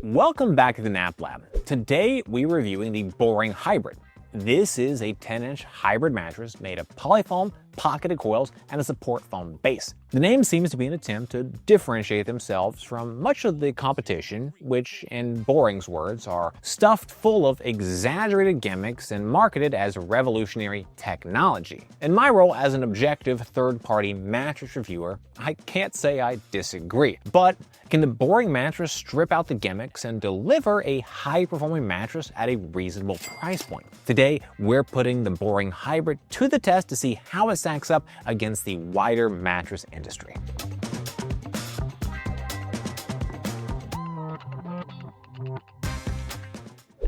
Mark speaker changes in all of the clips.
Speaker 1: Welcome back to the Nap Lab. Today we're reviewing the Boring Hybrid. This is a 10-inch hybrid mattress made of polyfoam, pocketed coils, and a support foam base. The name seems to be an attempt to differentiate themselves from much of the competition, which, in Boring's words, are stuffed full of exaggerated gimmicks and marketed as revolutionary technology. In my role as an objective third-party mattress reviewer, I can't say I disagree. But can the Boring mattress strip out the gimmicks and deliver a high-performing mattress at a reasonable price point? Today, we're putting the Boring Hybrid to the test to see how it stacks up against the wider mattress industry.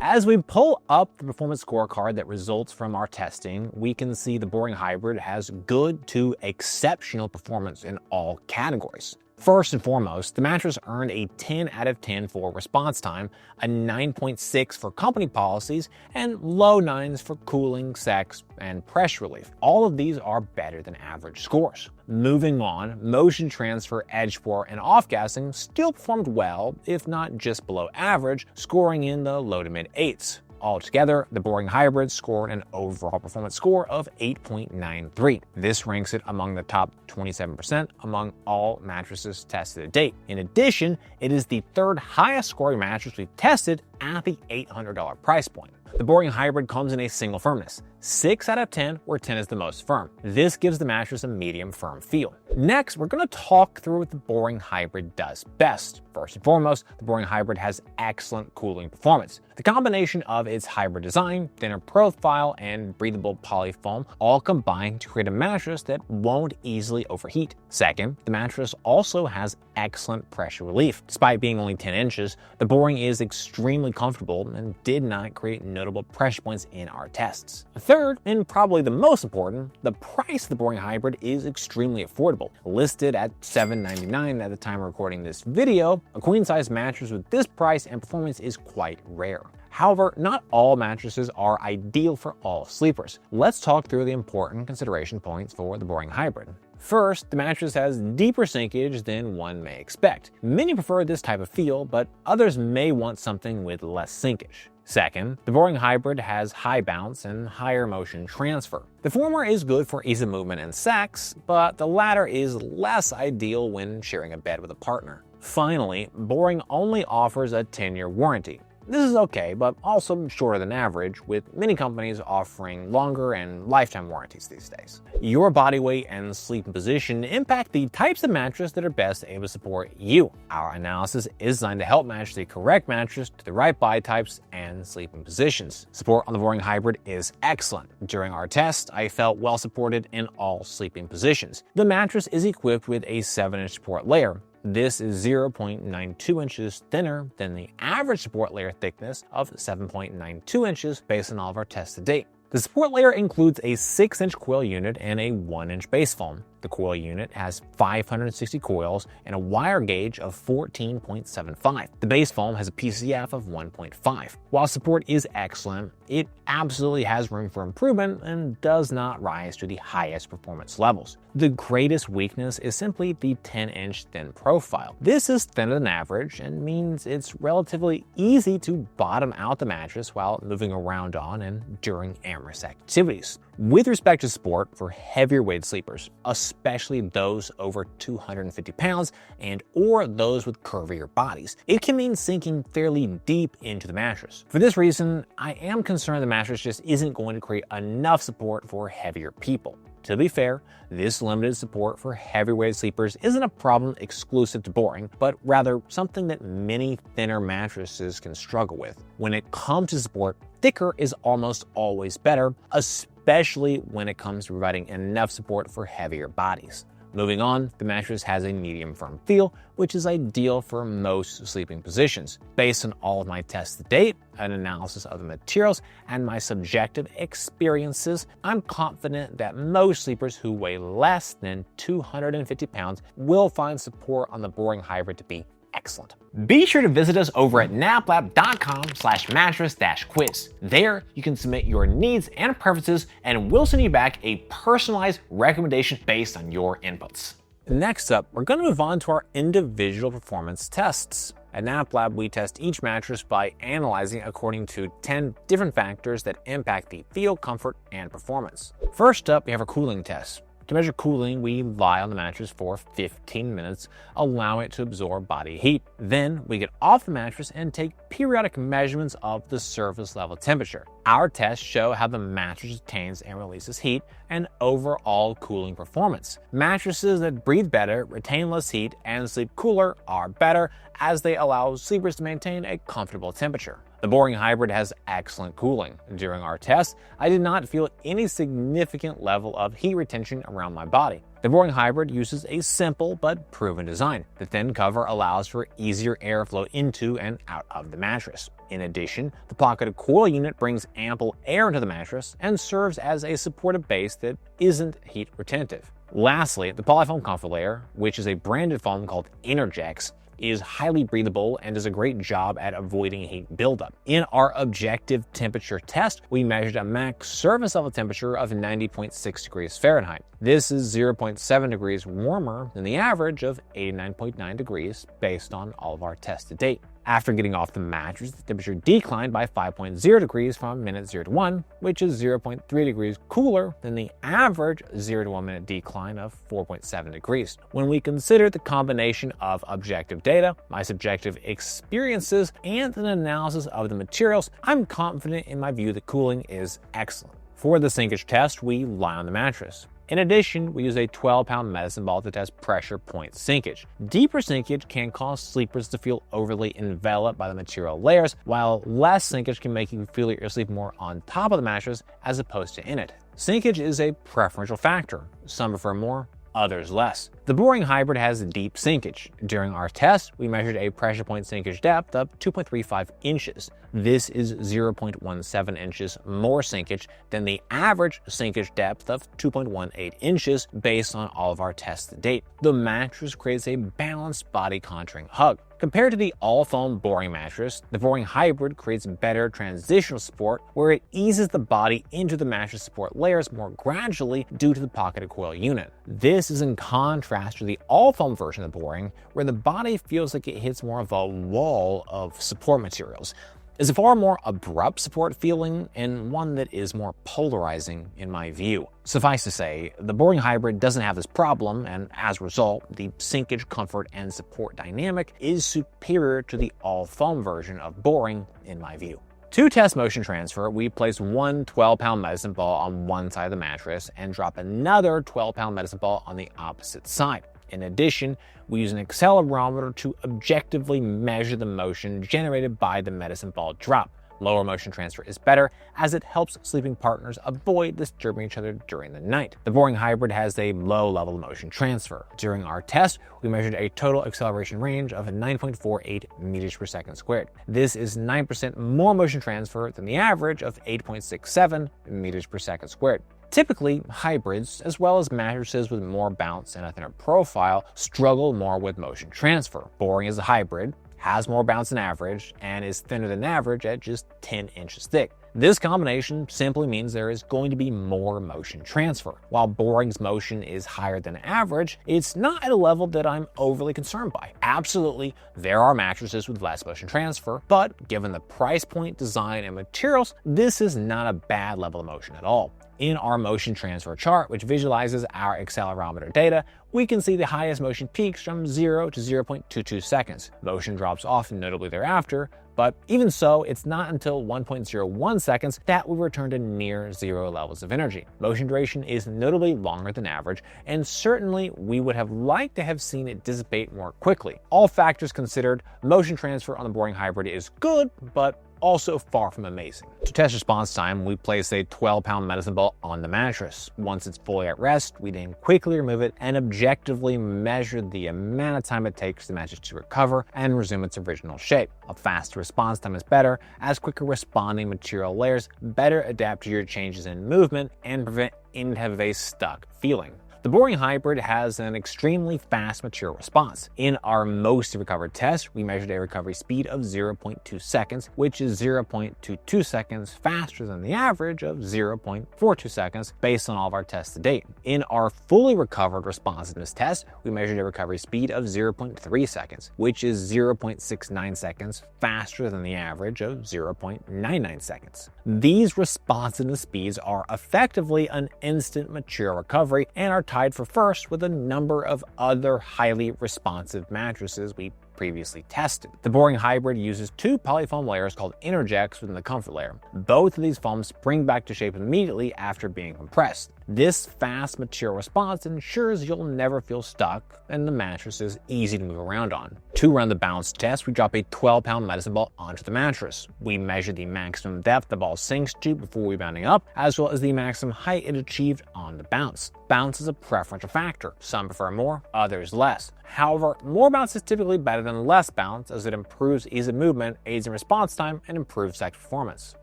Speaker 1: As we pull up the performance scorecard that results from our testing, we can see the Boring Hybrid has good to exceptional performance in all categories. First and foremost, the mattress earned a 10 out of 10 for response time, a 9.6 for company policies, and low 9s for cooling, sex, and pressure relief. All of these are better than average scores. Moving on, motion transfer, edge support, and off-gassing still performed well, if not just below average, scoring in the low to mid 8s. Altogether, the Boring Hybrid scored an overall performance score of 8.93. This ranks it among the top 27% among all mattresses tested to date. In addition, it is the third highest scoring mattress we've tested at the $800 price point. The Boring Hybrid comes in a single firmness, 6 out of 10, where 10 is the most firm. This gives the mattress a medium firm feel. Next, we're going to talk through what the Boring Hybrid does best. First and foremost, the Boring Hybrid has excellent cooling performance. The combination of its hybrid design, thinner profile, and breathable polyfoam all combine to create a mattress that won't easily overheat. Second, the mattress also has excellent pressure relief. Despite being only 10 inches, the Boring is extremely comfortable and did not create notable pressure points in our tests. Third, and probably the most important, the price of the Boring Hybrid is extremely affordable. Listed at $799 at the time of recording this video, a queen-size mattress with this price and performance is quite rare. However, not all mattresses are ideal for all sleepers. Let's talk through the important consideration points for the Boring Hybrid. First, the mattress has deeper sinkage than one may expect. Many prefer this type of feel, but others may want something with less sinkage. Second, the Boring Hybrid has high bounce and higher motion transfer. The former is good for ease of movement and sex, but the latter is less ideal when sharing a bed with a partner. Finally, Boring only offers a 10-year warranty. This is okay, but also shorter than average, with many companies offering longer and lifetime warranties these days. Your body weight and sleeping position impact the types of mattress that are best able to support you. Our analysis is designed to help match the correct mattress to the right body types and sleeping positions. Support on the Boring Hybrid is excellent. During our test, I felt well supported in all sleeping positions. The mattress is equipped with a 7-inch support layer. This is 0.92 inches thinner than the average support layer thickness of 7.92 inches based on all of our tests to date. The support layer includes a 6-inch coil unit and a 1-inch base foam. The coil unit has 560 coils and a wire gauge of 14.75. The base foam has a PCF of 1.5. While support is excellent, it absolutely has room for improvement and does not rise to the highest performance levels. The greatest weakness is simply the 10-inch thin profile. This is thinner than average and means it's relatively easy to bottom out the mattress while moving around on and during amorous activities. With respect to support for heavier weight sleepers, especially those over 250 pounds and or those with curvier bodies, it can mean sinking fairly deep into the mattress. For this reason, I am concerned the mattress just isn't going to create enough support for heavier people. To be fair, this limited support for heavyweight sleepers isn't a problem exclusive to Boring, but rather something that many thinner mattresses can struggle with. When it comes to support, thicker is almost always better, especially when it comes to providing enough support for heavier bodies. Moving on, the mattress has a medium firm feel, which is ideal for most sleeping positions. Based on all of my tests to date, an analysis of the materials, and my subjective experiences, I'm confident that most sleepers who weigh less than 250 pounds will find support on the Boring Hybrid to be excellent. Be sure to visit us over at naplab.com/mattress-quiz. There, you can submit your needs and preferences, and we'll send you back a personalized recommendation based on your inputs. Next up, we're going to move on to our individual performance tests. At NapLab, we test each mattress by analyzing according to 10 different factors that impact the feel, comfort, and performance. First up, we have our cooling test. To measure cooling, we lie on the mattress for 15 minutes, allow it to absorb body heat. Then we get off the mattress and take periodic measurements of the surface level temperature. Our tests show how the mattress retains and releases heat and overall cooling performance. Mattresses that breathe better, retain less heat, and sleep cooler are better as they allow sleepers to maintain a comfortable temperature. The Boring Hybrid has excellent cooling. During our test, I did not feel any significant level of heat retention around my body. The Boring Hybrid uses a simple but proven design. The thin cover allows for easier airflow into and out of the mattress. In addition, the pocketed coil unit brings ample air into the mattress and serves as a supportive base that isn't heat retentive. Lastly, the polyfoam comfort layer, which is a branded foam called Interjex, is highly breathable and does a great job at avoiding heat buildup. In our objective temperature test, we measured a max surface level temperature of 90.6 degrees Fahrenheit. This is 0.7 degrees warmer than the average of 89.9 degrees based on all of our tests to date. After getting off the mattress, the temperature declined by 5.0 degrees from minute 0 to 1, which is 0.3 degrees cooler than the average 0 to 1 minute decline of 4.7 degrees. When we consider the combination of objective data, my subjective experiences, and an analysis of the materials, I'm confident in my view that cooling is excellent. For the Sinkage test, we lie on the mattress. In addition, we use a 12-pound medicine ball to test pressure point sinkage. Deeper sinkage can cause sleepers to feel overly enveloped by the material layers, while less sinkage can make you feel your sleep more on top of the mattress as opposed to in it. Sinkage is a preferential factor. Some prefer more, others less. The Boring Hybrid has deep sinkage. During our test, we measured a pressure point sinkage depth of 2.35 inches. This is 0.17 inches more sinkage than the average sinkage depth of 2.18 inches based on all of our tests to date. The mattress creates a balanced body contouring hug. Compared to the all-foam Boring mattress, the Boring Hybrid creates better transitional support where it eases the body into the mattress support layers more gradually due to the pocketed coil unit. This is in contrast to the all-foam version of the Boring, where the body feels like it hits more of a wall of support materials. It's a far more abrupt support feeling and one that is more polarizing in my view. Suffice to say, the Boring Hybrid doesn't have this problem, and as a result, the sinkage, comfort, and support dynamic is superior to the all-foam version of Boring in my view. To test motion transfer, we place one 12-pound medicine ball on one side of the mattress and drop another 12-pound medicine ball on the opposite side. In addition, we use an accelerometer to objectively measure the motion generated by the medicine ball drop. Lower motion transfer is better as it helps sleeping partners avoid disturbing each other during the night. The Boring Hybrid has a low level of motion transfer. During our test, we measured a total acceleration range of 9.48 meters per second squared. This is 9% more motion transfer than the average of 8.67 meters per second squared. Typically, hybrids, as well as mattresses with more bounce and a thinner profile, struggle more with motion transfer. Boring is a hybrid, has more bounce than average, and is thinner than average at just 10 inches thick. This combination simply means there is going to be more motion transfer. While Boring's motion is higher than average, it's not at a level that I'm overly concerned by. Absolutely, there are mattresses with less motion transfer, but given the price point, design, and materials, this is not a bad level of motion at all. In our motion transfer chart, which visualizes our accelerometer data, we can see the highest motion peaks from 0 to 0.22 seconds. Motion drops off notably thereafter, but even so, it's not until 1.01 seconds that we return to near zero levels of energy. Motion duration is notably longer than average, and certainly we would have liked to have seen it dissipate more quickly. All factors considered, motion transfer on the Boring Hybrid is good, but also far from amazing. To test response time, we place a 12-pound medicine ball on the mattress. Once it's fully at rest, we then quickly remove it and objectively measure the amount of time it takes for the mattress to recover and resume its original shape. A faster response time is better, as quicker responding material layers better adapt to your changes in movement and prevent any type of a stuck feeling. The Boring Hybrid has an extremely fast material response. In our most recovered test, we measured a recovery speed of 0.2 seconds, which is 0.22 seconds faster than the average of 0.42 seconds based on all of our tests to date. In our fully recovered responsiveness test, we measured a recovery speed of 0.3 seconds, which is 0.69 seconds faster than the average of 0.99 seconds. These responsiveness speeds are effectively an instant material recovery and are tied for first with a number of other highly responsive mattresses we previously tested. The Boring Hybrid uses two polyfoam layers called interjects within the comfort layer. Both of these foams spring back to shape immediately after being compressed. This fast material response ensures you'll never feel stuck and the mattress is easy to move around on. To run the bounce test, we drop a 12-pound medicine ball onto the mattress. We measure the maximum depth the ball sinks to before rebounding up, as well as the maximum height it achieved on the bounce. Bounce is a preferential factor. Some prefer more, others less. However, more bounce is typically better than less bounce as it improves ease of movement, aids in response time, and improves sex performance.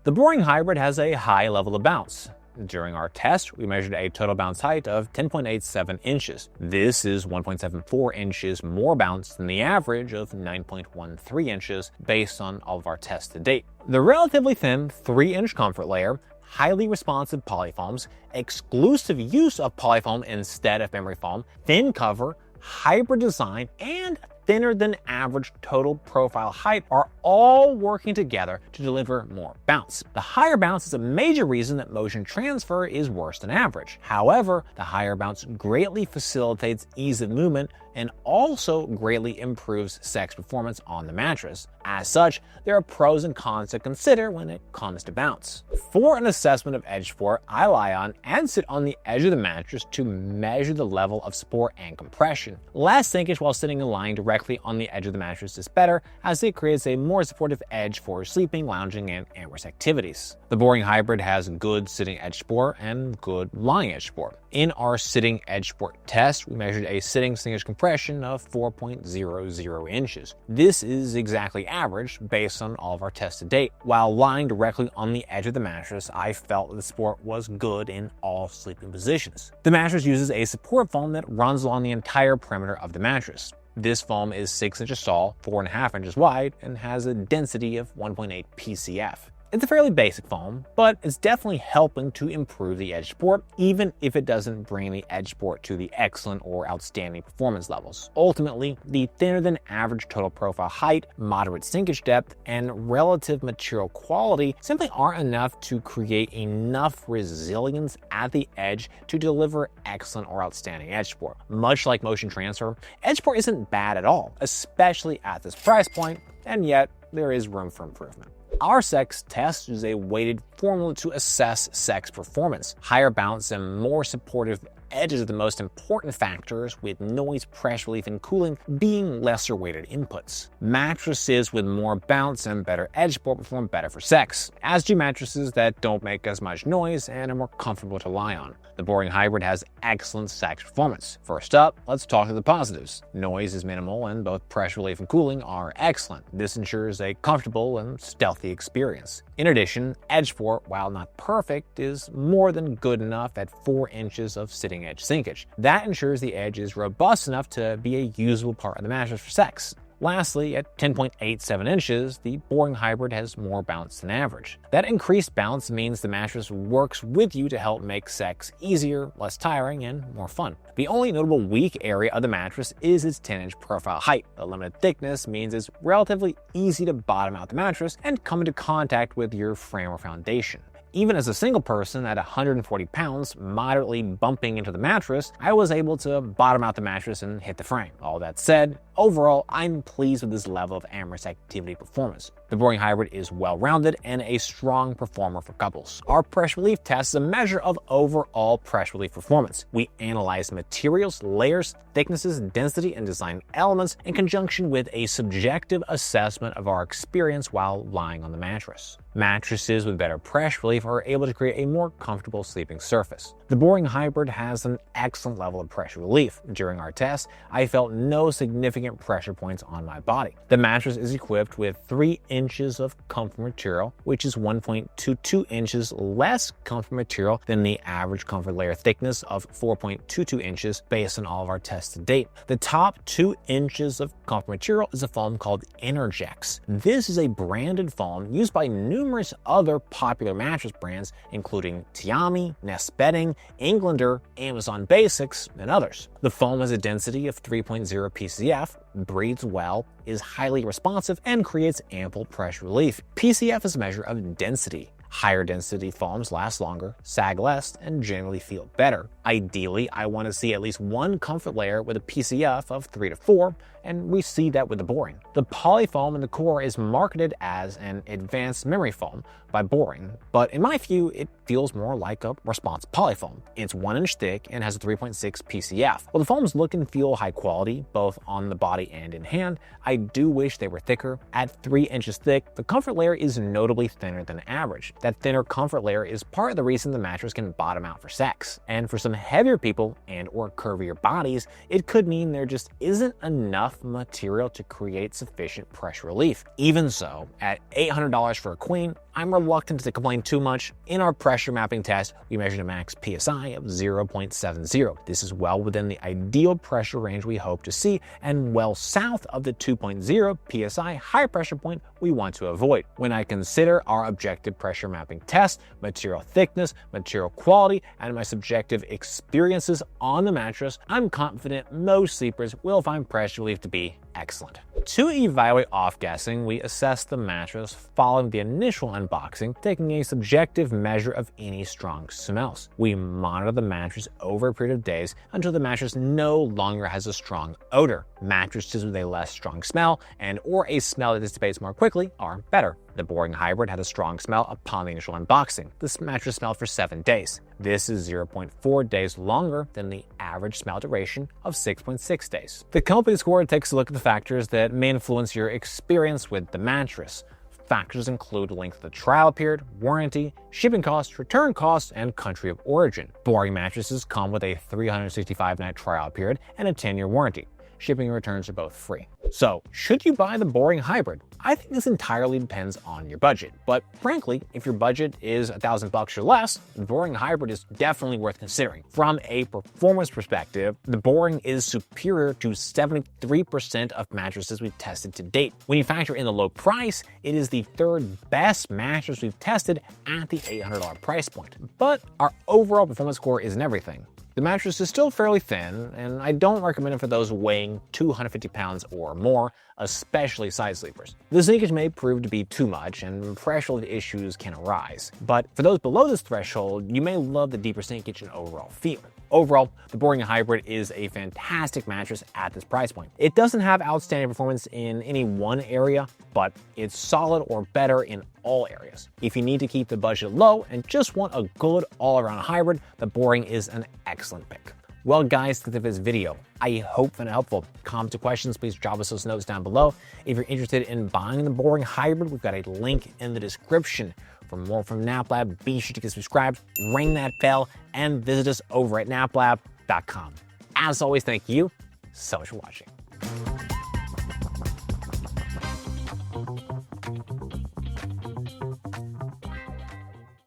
Speaker 1: The Boring Hybrid has a high level of bounce. During our test, we measured a total bounce height of 10.87 inches. This is 1.74 inches more bounce than the average of 9.13 inches based on all of our tests to date. The relatively thin 3-inch comfort layer, highly responsive polyfoams, exclusive use of polyfoam instead of memory foam, thin cover, hybrid design, and thinner than average total profile height are all working together to deliver more bounce. The higher bounce is a major reason that motion transfer is worse than average. However, the higher bounce greatly facilitates ease of movement and also greatly improves sex performance on the mattress. As such, there are pros and cons to consider when it comes to bounce. For an assessment of edge support, I lie on and sit on the edge of the mattress to measure the level of support and compression. Less sinkage while sitting aligned directly on the edge of the mattress is better, as it creates a more supportive edge for sleeping, lounging, and amorous activities. The Boring Hybrid has good sitting edge support and good lying edge support. In our sitting edge support test, we measured a sitting sinkage compression of 4.00 inches. This is exactly average based on all of our tests to date. While lying directly on the edge of the mattress, I felt that the support was good in all sleeping positions. The mattress uses a support foam that runs along the entire perimeter of the mattress. This foam is 6 inches tall, 4.5 inches wide, and has a density of 1.8 PCF. It's a fairly basic foam, but it's definitely helping to improve the edge support, even if it doesn't bring the edge support to the excellent or outstanding performance levels. Ultimately, the thinner than average total profile height, moderate sinkage depth, and relative material quality simply aren't enough to create enough resilience at the edge to deliver excellent or outstanding edge support. Much like motion transfer, edge support isn't bad at all, especially at this price point, and yet there is room for improvement. Our sex test is a weighted formula to assess sex performance. Higher bounce and more supportive edges are the most important factors, with noise, pressure relief, and cooling being lesser weighted inputs. Mattresses with more bounce and better edge support perform better for sex, as do mattresses that don't make as much noise and are more comfortable to lie on. The Boring Hybrid has excellent sex performance. First up, let's talk to the positives. Noise is minimal and both pressure relief and cooling are excellent. This ensures a comfortable and stealthy experience. In addition, edge support, while not perfect, is more than good enough at 4 inches of sitting edge sinkage. That ensures the edge is robust enough to be a usable part of the mattress for sex. Lastly, at 10.87 inches, the Boring Hybrid has more bounce than average. That increased bounce means the mattress works with you to help make sex easier, less tiring, and more fun. The only notable weak area of the mattress is its 10-inch profile height. The limited thickness means it's relatively easy to bottom out the mattress and come into contact with your frame or foundation. Even as a single person at 140 pounds, moderately bumping into the mattress, I was able to bottom out the mattress and hit the frame. All that said, overall, I'm pleased with this level of amorous activity performance. The Boring Hybrid is well-rounded and a strong performer for couples. Our pressure relief test is a measure of overall pressure relief performance. We analyze materials, layers, thicknesses, density, and design elements in conjunction with a subjective assessment of our experience while lying on the mattress. Mattresses with better pressure relief are able to create a more comfortable sleeping surface. The Boring Hybrid has an excellent level of pressure relief. During our test, I felt no significant pressure points on my body. The mattress is equipped with 3-inch inches of comfort material, which is 1.22 inches less comfort material than the average comfort layer thickness of 4.22 inches based on all of our tests to date. The top 2 inches of comfort material is a foam called Energex. This is a branded foam used by numerous other popular mattress brands, including Tiami, Nest Bedding, Englander, Amazon Basics, and others. The foam has a density of 3.0 PCF, breathes well, is highly responsive, and creates ample pressure relief. PCF is a measure of density. Higher density foams last longer, sag less, and generally feel better. Ideally, I want to see at least one comfort layer with a PCF of 3 to 4, and we see that with the Boring. The polyfoam in the core is marketed as an advanced memory foam by Boring, but in my view, it feels more like a response polyfoam. It's 1 inch thick and has a 3.6 PCF. While the foams look and feel high quality, both on the body and in hand, I do wish they were thicker. At 3 inches thick, the comfort layer is notably thinner than average. That thinner comfort layer is part of the reason the mattress can bottom out for sex. And for some heavier people and or curvier bodies, it could mean there just isn't enough material to create sufficient pressure relief. Even so, at $800 for a queen, I'm reluctant to complain too much. In our pressure mapping test, we measured a max PSI of 0.70. This is well within the ideal pressure range we hope to see and well south of the 2.0 PSI high pressure point we want to avoid. When I consider our objective pressure mapping test, material thickness, material quality, and my subjective experiences on the mattress, I'm confident most sleepers will find pressure relief to be excellent. To evaluate off-gassing, we assess the mattress following the initial unboxing, taking a subjective measure of any strong smells. We monitor the mattress over a period of days until the mattress no longer has a strong odor. Mattresses with a less strong smell and or a smell that dissipates more quickly are better. The Boring Hybrid had a strong smell upon the initial unboxing. This mattress smelled for 7 days. This is 0.4 days longer than the average smell duration of 6.6 days. The company score takes a look at the factors that may influence your experience with the mattress. Factors include length of the trial period, warranty, shipping costs, return costs, and country of origin. Boring mattresses come with a 365-night trial period and a 10-year warranty. Shipping and returns are both free. So, should you buy the Boring Hybrid? I think this entirely depends on your budget. But frankly, if your budget is $1,000 or less, the Boring Hybrid is definitely worth considering. From a performance perspective, the Boring is superior to 73% of mattresses we've tested to date. When you factor in the low price, it is the 3rd best mattress we've tested at the $800 price point. But our overall performance score isn't everything. The mattress is still fairly thin, and I don't recommend it for those weighing 250 pounds or more, especially side sleepers. The sinkage may prove to be too much, and pressure issues can arise. But for those below this threshold, you may love the deeper sinkage and overall feel. Overall, the Boring Hybrid is a fantastic mattress at this price point. It doesn't have outstanding performance in any one area, but it's solid or better in all areas. If you need to keep the budget low and just want a good all-around hybrid, the Boring is an excellent pick. Well guys, that's it for this video. I hope you found it helpful. Comments or questions, please drop us those notes down below. If you're interested in buying the Boring Hybrid, we've got a link in the description. For more from NapLab, be sure to get subscribed, ring that bell, and visit us over at naplab.com. As always, thank you so much for watching.